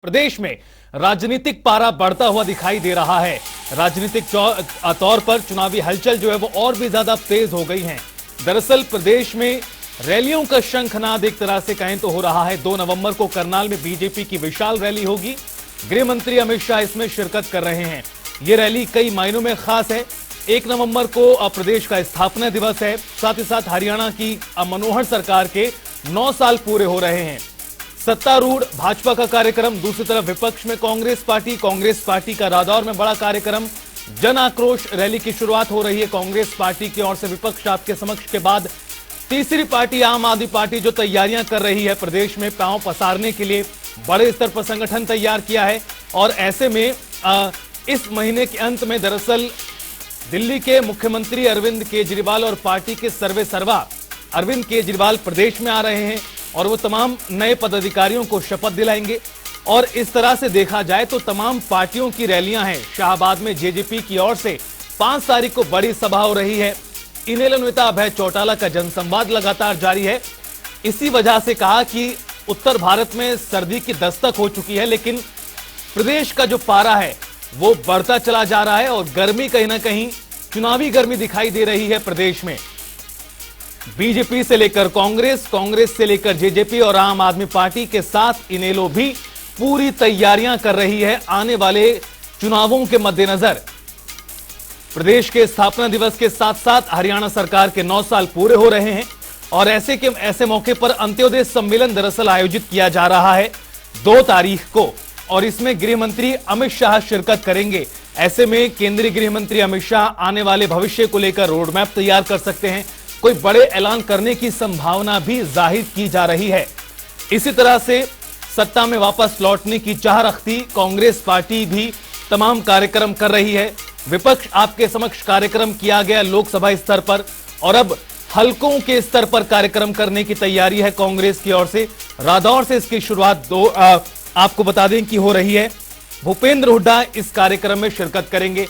प्रदेश में राजनीतिक पारा बढ़ता हुआ दिखाई दे रहा है। राजनीतिक तौर पर चुनावी हलचल जो है वो और भी ज्यादा तेज हो गई है। दरअसल प्रदेश में रैलियों का शंखनाद एक तरह से कहें तो हो रहा है। 2 नवंबर को करनाल में बीजेपी की विशाल रैली होगी। गृह मंत्री अमित शाह इसमें शिरकत कर रहे हैं। ये रैली कई मायनों में खास है। 1 नवंबर को प्रदेश का स्थापना दिवस है। साथ ही साथ हरियाणा की मनोहर सरकार के 9 साल पूरे हो रहे हैं। सत्तारूढ़ भाजपा का कार्यक्रम, दूसरी तरफ विपक्ष में कांग्रेस पार्टी का रादौर में बड़ा कार्यक्रम, जन आक्रोश रैली की शुरुआत हो रही है कांग्रेस पार्टी की ओर से। विपक्ष आपके समक्ष के बाद तीसरी पार्टी आम आदमी पार्टी जो तैयारियां कर रही है प्रदेश में पांव पसारने के लिए बड़े स्तर पर संगठन तैयार किया है। और ऐसे में इस महीने के अंत में दरअसल दिल्ली के मुख्यमंत्री अरविंद केजरीवाल और पार्टी के सर्वेसर्वा अरविंद केजरीवाल प्रदेश में आ रहे हैं और वो तमाम नए पदाधिकारियों को शपथ दिलाएंगे। और इस तरह से देखा जाए तो तमाम पार्टियों की रैलियां हैं। शाहबाद में जेजेपी की ओर से 5 तारीख को बड़ी सभा हो रही है। इनेलो नेता अभय चौटाला का जनसंवाद लगातार जारी है। इसी वजह से कहा कि उत्तर भारत में सर्दी की दस्तक हो चुकी है, लेकिन प्रदेश का जो पारा है वो बढ़ता चला जा रहा है और गर्मी कहीं ना कहीं चुनावी गर्मी दिखाई दे रही है प्रदेश में। बीजेपी से लेकर कांग्रेस से लेकर जेजेपी और आम आदमी पार्टी के साथ इनेलो भी पूरी तैयारियां कर रही है आने वाले चुनावों के मद्देनजर। प्रदेश के स्थापना दिवस के साथ साथ हरियाणा सरकार के 9 साल पूरे हो रहे हैं और ऐसे मौके पर अंत्योदय सम्मेलन दरअसल आयोजित किया जा रहा है 2 तारीख को, और इसमें गृह मंत्री अमित शाह शिरकत करेंगे। ऐसे में केंद्रीय गृह मंत्री अमित शाह आने वाले भविष्य को लेकर रोड मैप तैयार कर सकते हैं। कोई बड़े ऐलान करने की संभावना भी जाहिर की जा रही है। इसी तरह से सत्ता में वापस लौटने की चाह रखती कांग्रेस पार्टी भी तमाम कार्यक्रम कर रही है। विपक्ष आपके समक्ष कार्यक्रम किया गया लोकसभा स्तर पर और अब हलकों के स्तर पर कार्यक्रम करने की तैयारी है कांग्रेस की ओर से। रादौर से इसकी शुरुआत आपको बता दें कि हो रही है। भूपेंद्र हुड्डा इस कार्यक्रम में शिरकत करेंगे।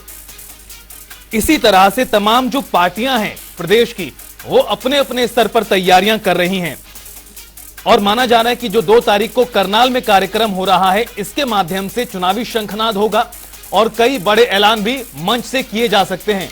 इसी तरह से तमाम जो पार्टियां हैं प्रदेश की वो अपने अपने स्तर पर तैयारियां कर रही हैं और माना जा रहा है कि जो 2 तारीख को करनाल में कार्यक्रम हो रहा है इसके माध्यम से चुनावी शंखनाद होगा और कई बड़े ऐलान भी मंच से किए जा सकते हैं।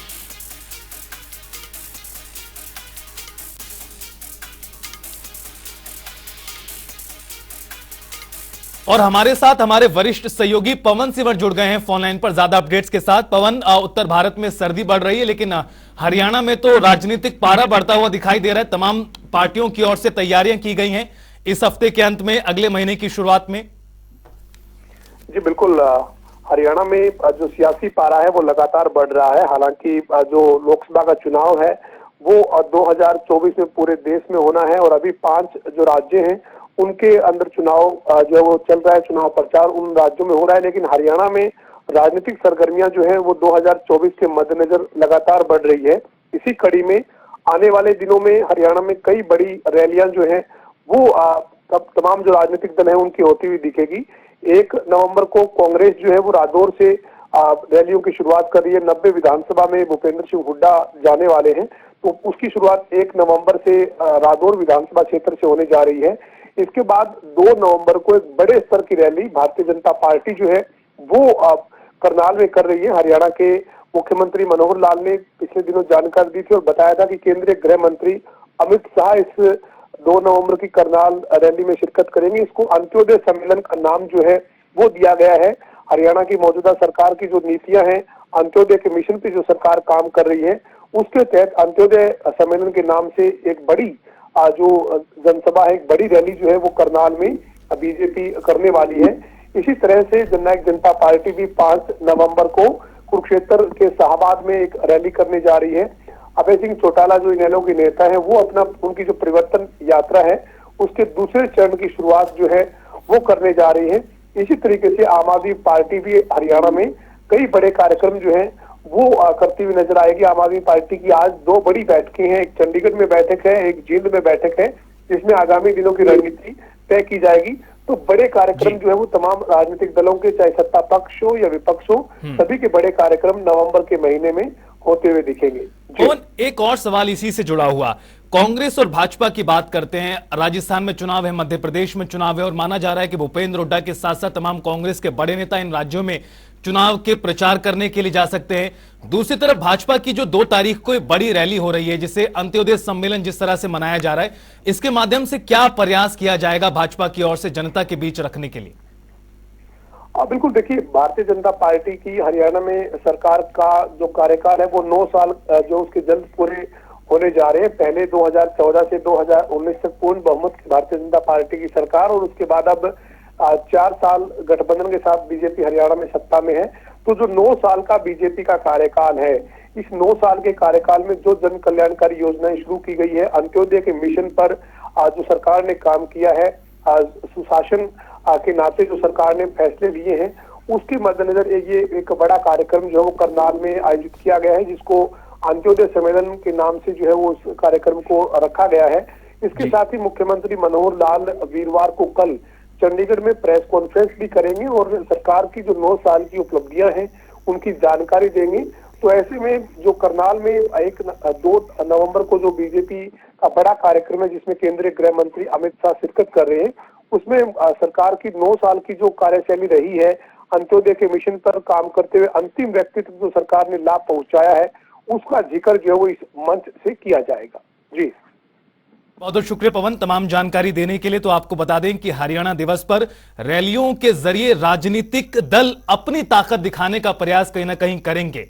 और हमारे साथ हमारे वरिष्ठ सहयोगी पवन सिवर जुड़ गए हैं फोन लाइन पर ज्यादा अपडेट्स के साथ। पवन, उत्तर भारत में सर्दी बढ़ रही है लेकिन हरियाणा में तो राजनीतिक पारा बढ़ता हुआ दिखाई दे रहा है। तमाम पार्टियों की ओर से तैयारियां की गई हैं इस हफ्ते के अंत में, अगले महीने की शुरुआत में। जी बिल्कुल, हरियाणा में जो सियासी पारा है वो लगातार बढ़ रहा है। हालांकि जो लोकसभा का चुनाव है वो 2024 में पूरे देश में होना है और अभी 5 जो राज्य हैं उनके अंदर चुनाव जो है वो चल रहा है। चुनाव प्रचार उन राज्यों में हो रहा है, लेकिन हरियाणा में राजनीतिक सरगर्मियां जो है वो 2024 के मद्देनजर लगातार बढ़ रही है। इसी कड़ी में आने वाले दिनों में हरियाणा में कई बड़ी रैलियां जो है वो तमाम जो राजनीतिक दल है उनकी होती हुई दिखेगी। 1 नवंबर को कांग्रेस जो है वो रादौर से रैलियों की शुरुआत कर रही है। 90 विधानसभा में भूपेंद्र सिंह हुड्डा जाने वाले हैं, तो उसकी शुरुआत 1 नवंबर से रादौर विधानसभा क्षेत्र से होने जा रही है। इसके बाद 2 नवंबर को एक बड़े स्तर की रैली भारतीय जनता पार्टी जो है वो करनाल में कर रही है। हरियाणा के मुख्यमंत्री मनोहर लाल ने पिछले दिनों जानकारी दी थी और बताया था कि केंद्रीय गृह मंत्री अमित शाह इस 2 नवंबर की करनाल रैली में शिरकत करेंगे। इसको अंत्योदय सम्मेलन का नाम जो है वो दिया गया है। हरियाणा की मौजूदा सरकार की जो नीतियां हैं, अंत्योदय के मिशन पे जो सरकार काम कर रही है उसके तहत अंत्योदय सम्मेलन के नाम से एक बड़ी जो जनसभा है, एक बड़ी रैली जो है वो करनाल में बीजेपी करने वाली है। इसी तरह से जननायक जनता पार्टी भी 5 नवंबर को कुरुक्षेत्र के शाहबाद में एक रैली करने जा रही है। अभय सिंह चौटाला जो इनेलो के नेता है वो उनकी जो परिवर्तन यात्रा है उसके दूसरे चरण की शुरुआत जो है वो करने जा रही है। इसी तरीके से आम आदमी पार्टी भी हरियाणा में कई बड़े कार्यक्रम जो है वो करती हुई नजर आएगी। आम आदमी पार्टी की आज 2 बड़ी बैठकें हैं, एक चंडीगढ़ में बैठक है, एक जींद में बैठक है, जिसमें आगामी दिनों की रणनीति तय की जाएगी। तो बड़े कार्यक्रम जो है वो तमाम राजनीतिक दलों के, चाहे सत्ता पक्ष हो या विपक्ष हो, सभी के बड़े कार्यक्रम नवंबर के महीने में होते हुए दिखेंगे। पवन, एक और सवाल इसी से जुड़ा हुआ, कांग्रेस और भाजपा की बात करते हैं। राजस्थान में चुनाव है, मध्य प्रदेश में चुनाव है और माना जा रहा है कि भूपेंद्र हुड्डा के साथ साथ तमाम कांग्रेस के बड़े नेता इन राज्यों में चुनाव के प्रचार करने के लिए जा सकते हैं। दूसरी तरफ भाजपा की जो 2 तारीख को बड़ी रैली हो रही है, जिसे अंत्योदय सम्मेलन जिस तरह से मनाया जा रहा है, इसके माध्यम से क्या प्रयास किया जाएगा भाजपा की ओर से जनता के बीच रखने के लिए? बिल्कुल, देखिए, भारतीय जनता पार्टी की हरियाणा में सरकार का जो कार्यकाल है वो 9 साल जो उसके जल्द पूरे होने जा रहे हैं। पहले 2014 से 2019 तक पूर्ण बहुमत की भारतीय जनता पार्टी की सरकार, और उसके बाद अब 4 साल गठबंधन के साथ बीजेपी हरियाणा में सत्ता में है। तो जो 9 साल का बीजेपी का कार्यकाल है, इस 9 साल के कार्यकाल में जो जन कल्याणकारी योजनाएं शुरू की गई है, अंत्योदय के मिशन पर जो सरकार ने काम किया है, सुशासन के नाते जो सरकार ने फैसले लिए हैं, उसके मद्देनजर ये एक बड़ा कार्यक्रम जो है वो करनाल में आयोजित किया गया है, जिसको अंत्योदय सम्मेलन के नाम से जो है वो उस कार्यक्रम को रखा गया है। इसके साथ ही मुख्यमंत्री मनोहर लाल वीरवार को कल चंडीगढ़ में प्रेस कॉन्फ्रेंस भी करेंगे और सरकार की जो 9 साल की उपलब्धियां हैं उनकी जानकारी देंगे। तो ऐसे में जो करनाल में 2 नवंबर को जो बीजेपी का बड़ा कार्यक्रम है, जिसमें केंद्रीय गृह मंत्री अमित शाह शिरकत कर रहे हैं, उसमें सरकार की 9 साल की जो कार्यशैली रही है, अंत्योदय के मिशन पर काम करते हुए अंतिम व्यक्ति तक जो सरकार ने लाभ पहुंचाया है, उसका जिक्र जो है वो इस मंच से किया जाएगा। जी, बहुत बहुत शुक्रिया पवन, तमाम जानकारी देने के लिए। तो आपको बता दें कि हरियाणा दिवस पर रैलियों के जरिए राजनीतिक दल अपनी ताकत दिखाने का प्रयास कहीं ना कहीं करेंगे।